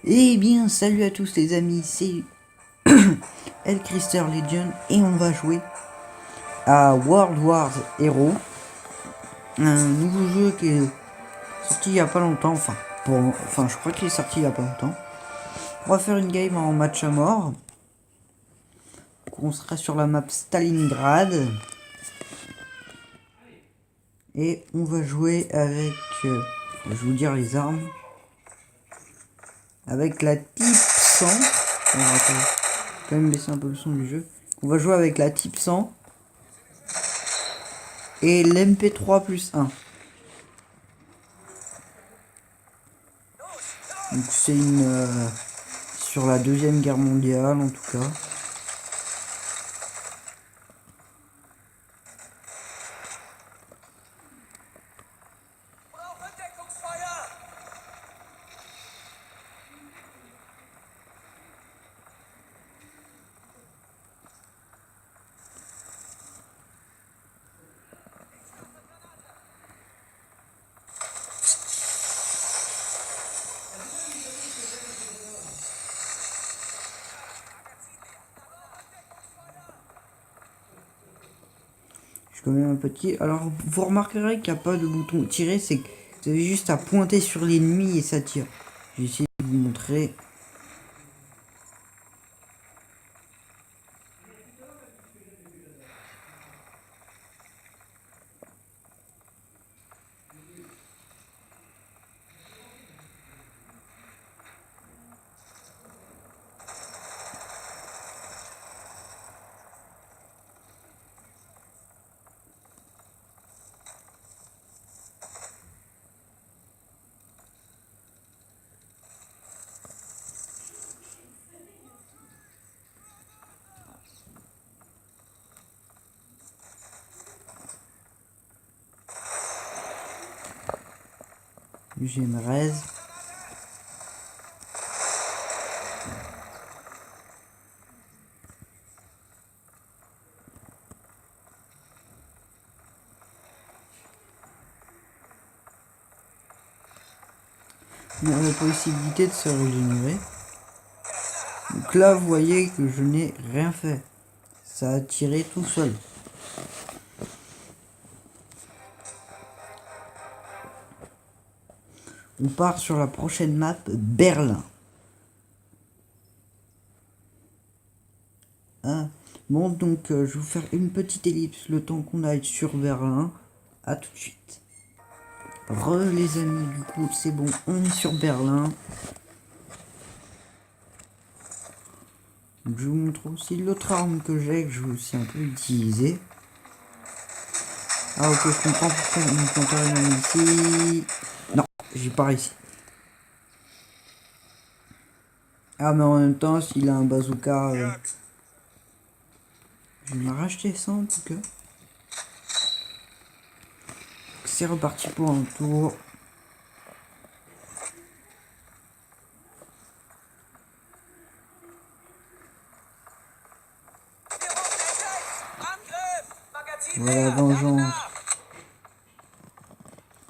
Eh bien, salut à tous les amis, c'est Elcrister Legion et on va jouer à World Wars Hero, un nouveau jeu qui est sorti il y a pas longtemps, enfin je crois qu'il est sorti il y a pas longtemps. On va faire une game en match à mort. On sera sur la map Stalingrad et on va jouer avec, je vais vous dire les armes, avec la Type 100. On va quand même baisser un peu le son du jeu. On va jouer avec la Type 100 et l'MP3+1. Donc c'est une sur la Deuxième Guerre mondiale en tout cas. Je suis quand même un petit. Alors vous remarquerez qu'il n'y a pas de bouton tirer, c'est que vous avez juste à pointer sur l'ennemi et ça tire. Je vais essayer de vous montrer. J'ai une raise. On a la possibilité de se régénérer. Donc là vous voyez que je n'ai rien fait. Ça a tiré tout seul. On part sur la prochaine map, Berlin. Hein? Bon, donc je vais vous faire une petite ellipse le temps qu'on aille sur Berlin. A tout de suite. Les amis, du coup, c'est bon, on est sur Berlin. Donc, je vous montre aussi l'autre arme que j'ai, que je vais aussi un peu utiliser. Ah ok, je comprends pourquoi on compte rien ici. Non, j'ai pas réussi. Ah mais en même temps, s'il a un bazooka... je vais me racheter ça en tout cas. C'est reparti pour un tour. Voilà, vengeance.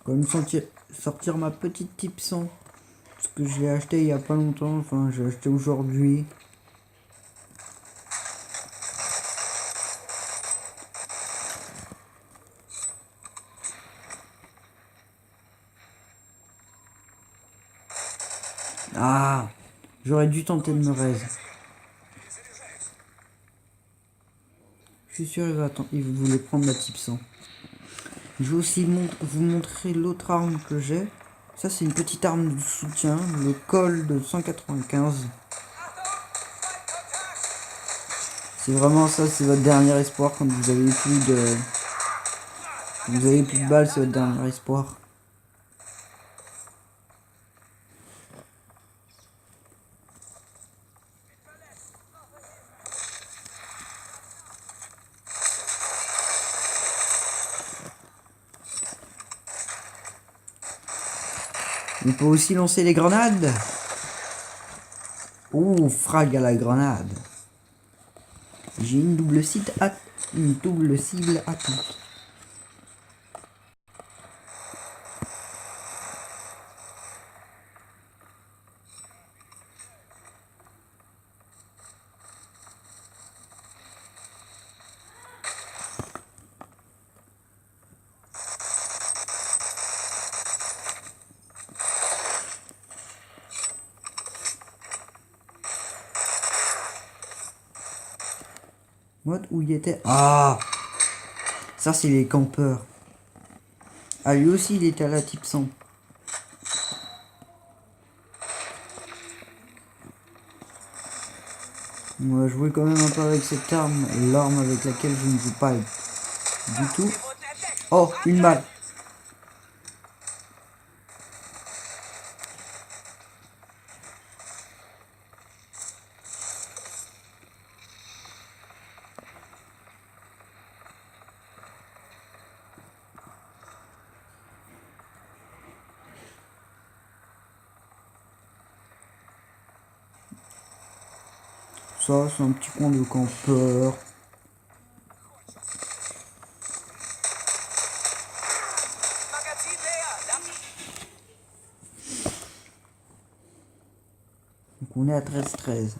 Comme sortir ma petite Type 100. Parce que je l'ai acheté il y a pas longtemps. Enfin, j'ai acheté aujourd'hui. Ah, j'aurais dû tenter de me raise. Je suis sûr il voulait prendre la Type 100. Je vais aussi vous montrer l'autre arme que j'ai. Ça c'est une petite arme de soutien, le col de 195. C'est vraiment ça, c'est votre dernier espoir quand vous avez plus de balles, c'est votre dernier espoir. On peut aussi lancer les grenades. Oh, frag à la grenade. J'ai une double cible atteinte. Mode où il était. Ah, ça c'est les campeurs. Ah, lui aussi il était à la type 100. On va jouer quand même un peu avec cette arme, l'arme avec laquelle je ne joue pas du tout. Oh, une balle. Ça, c'est un petit coin de campeur. Donc on est à 13-13.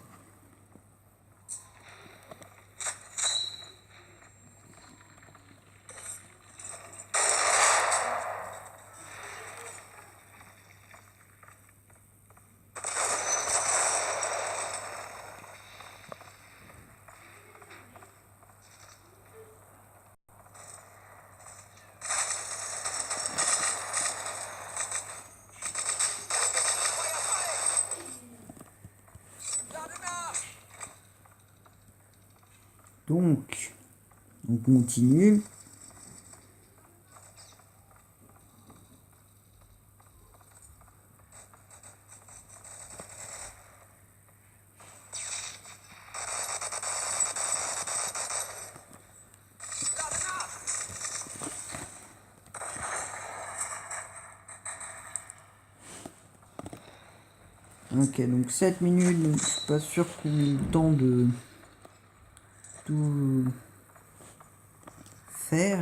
Donc, on continue. Ok, donc 7 minutes, donc je suis pas sûr qu'on ait le temps de tout faire.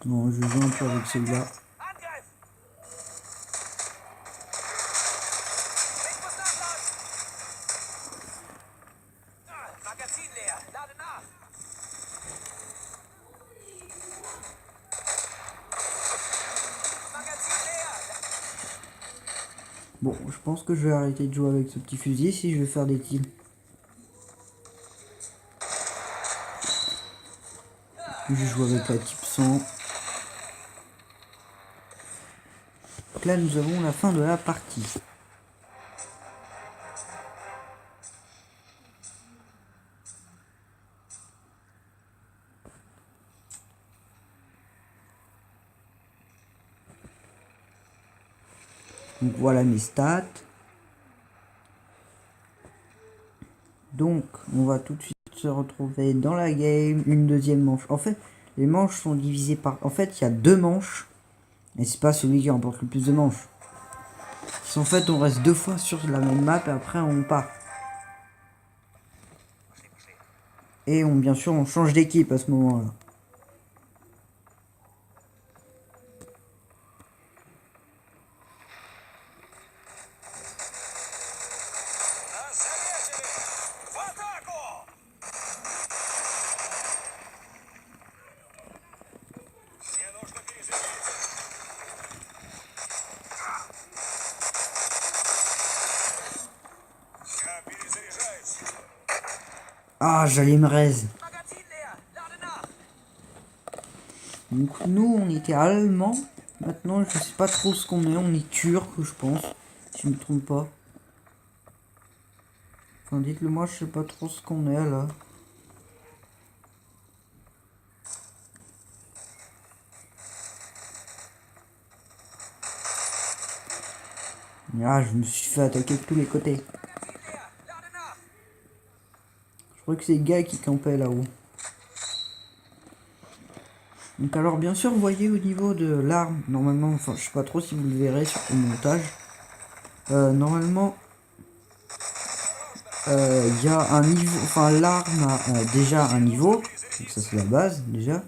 Non, je joue un peu avec celui-là. Bon, je pense que je vais arrêter de jouer avec ce petit fusil si je vais faire des kills. Je joue avec la type 100. Donc là, nous avons la fin de la partie. Donc voilà mes stats. Donc on va tout de suite se retrouver dans la game, une deuxième manche. En fait, les manches sont divisées par... En fait, il y a 2 manches. Et c'est pas celui qui remporte le plus de manches. En fait, on reste 2 fois sur la même map et après on part. Et bien sûr, on change d'équipe à ce moment-là. Ah, j'allais me raise. Donc nous, on était allemands. Maintenant, je sais pas trop ce qu'on est. On est turc, je pense. Si je me trompe pas. Enfin, dites-le moi, je sais pas trop ce qu'on est là. Ah, je me suis fait attaquer de tous les côtés. Je crois que c'est le gars qui campait là-haut. Donc alors bien sûr vous voyez au niveau de l'arme, normalement, enfin je sais pas trop si vous le verrez sur le montage. Normalement il y a un niveau, enfin l'arme a déjà un niveau, donc ça c'est la base déjà.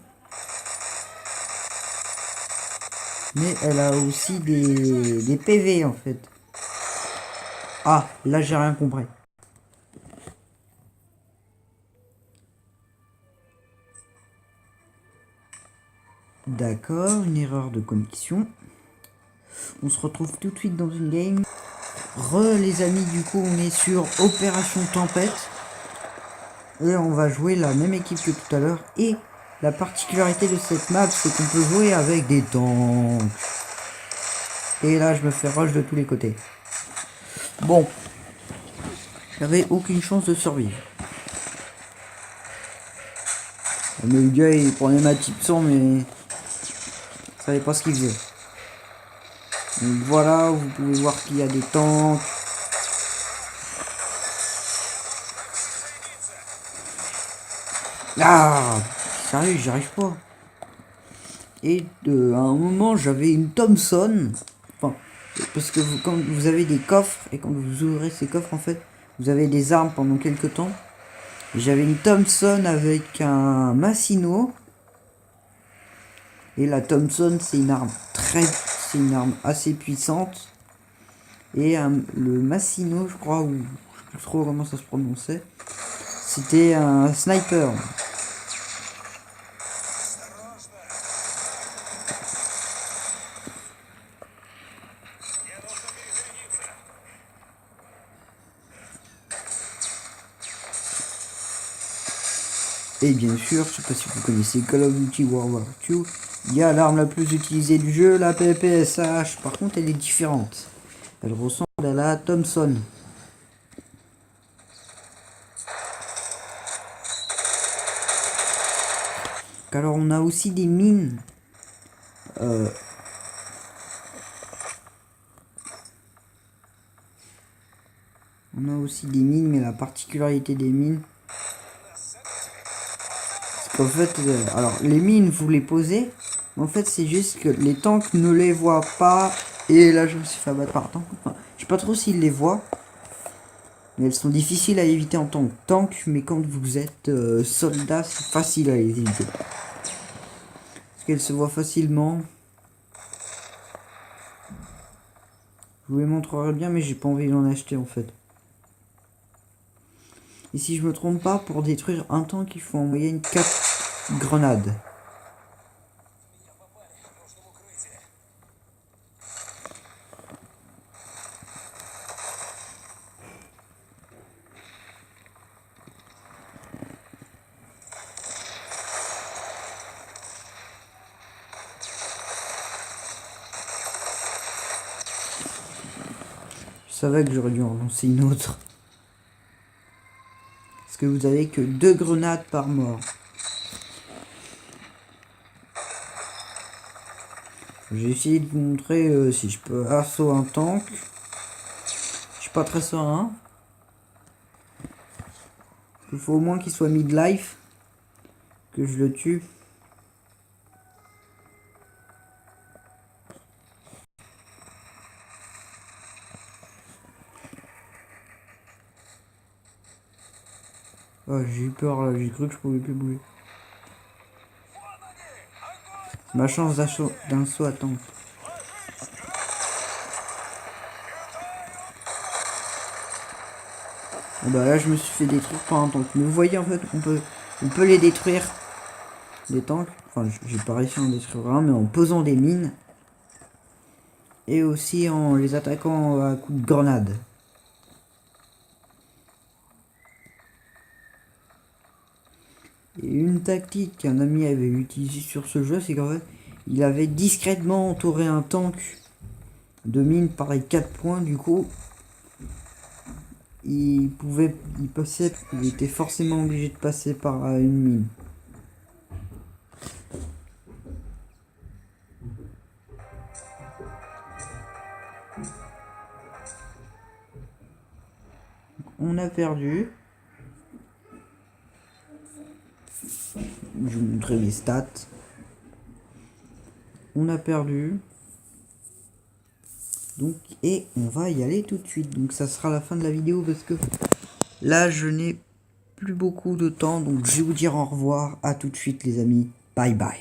Mais elle a aussi des PV en fait. Ah, là j'ai rien compris. D'accord, une erreur de connexion. On se retrouve tout de suite dans une game. Les amis, du coup on est sur Opération Tempête. Et on va jouer la même équipe que tout à l'heure. Et la particularité de cette map, c'est qu'on peut jouer avec des tanks. Et là je me fais rush de tous les côtés. Bon. J'avais aucune chance de survivre. Mais le gars il prenait ma type 100 mais... je savais pas ce qu'il faisait. Donc voilà, vous pouvez voir qu'il y a des tanks. Ah, sérieux, j'y arrive pas. Et à un moment, j'avais une Thompson. Enfin, parce que quand vous avez des coffres, et quand vous ouvrez ces coffres, en fait, vous avez des armes pendant quelques temps. J'avais une Thompson avec un Massino. Et la Thompson, c'est une arme c'est une arme assez puissante. Et le Massino, je crois, ou je sais plus trop comment ça se prononçait, c'était un sniper. Et bien sûr, je sais pas si vous connaissez Call of Duty World War II, il y a l'arme la plus utilisée du jeu, la PPSH. Par contre, elle est différente. Elle ressemble à la Thompson. Alors, on a aussi des mines. On a aussi des mines, mais la particularité des mines, c'est qu'en fait, alors les mines, vous les posez. En fait, c'est juste que les tanks ne les voient pas. Et là, je me suis fait abattre par un tank. Enfin, je sais pas trop s'ils les voient. Mais elles sont difficiles à éviter en tant que tank, mais quand vous êtes soldat, c'est facile à les éviter. Parce qu'elles se voient facilement. Je vous les montrerai bien, mais j'ai pas envie d'en acheter en fait. Et si je me trompe pas, pour détruire un tank, il faut en moyenne 4 grenades. Je savais que j'aurais dû en lancer une autre. Parce que vous avez que 2 grenades par mort. J'ai essayé de vous montrer si je peux assaut un tank. Je suis pas très serein. Il faut au moins qu'il soit mid-life. Que je le tue. Oh, j'ai eu peur là, j'ai cru que je pouvais plus bouger. Ma chance d'un saut à tank. Et bah là je me suis fait détruire par un tank. Mais vous voyez en fait on peut les détruire. Les tanks. Enfin j'ai pas réussi à en détruire un, mais en posant des mines. Et aussi en les attaquant à coups de grenade. Et une tactique qu'un ami avait utilisée sur ce jeu, c'est qu'en fait, il avait discrètement entouré un tank de mines par les 4 points. Du coup, il était forcément obligé de passer par une mine. On a perdu. Je vais vous montrer mes stats. On a perdu. Donc, et on va y aller tout de suite. Donc ça sera la fin de la vidéo parce que Là, je n'ai plus beaucoup de temps, donc je vais vous dire au revoir. À tout de suite, les amis. Bye bye.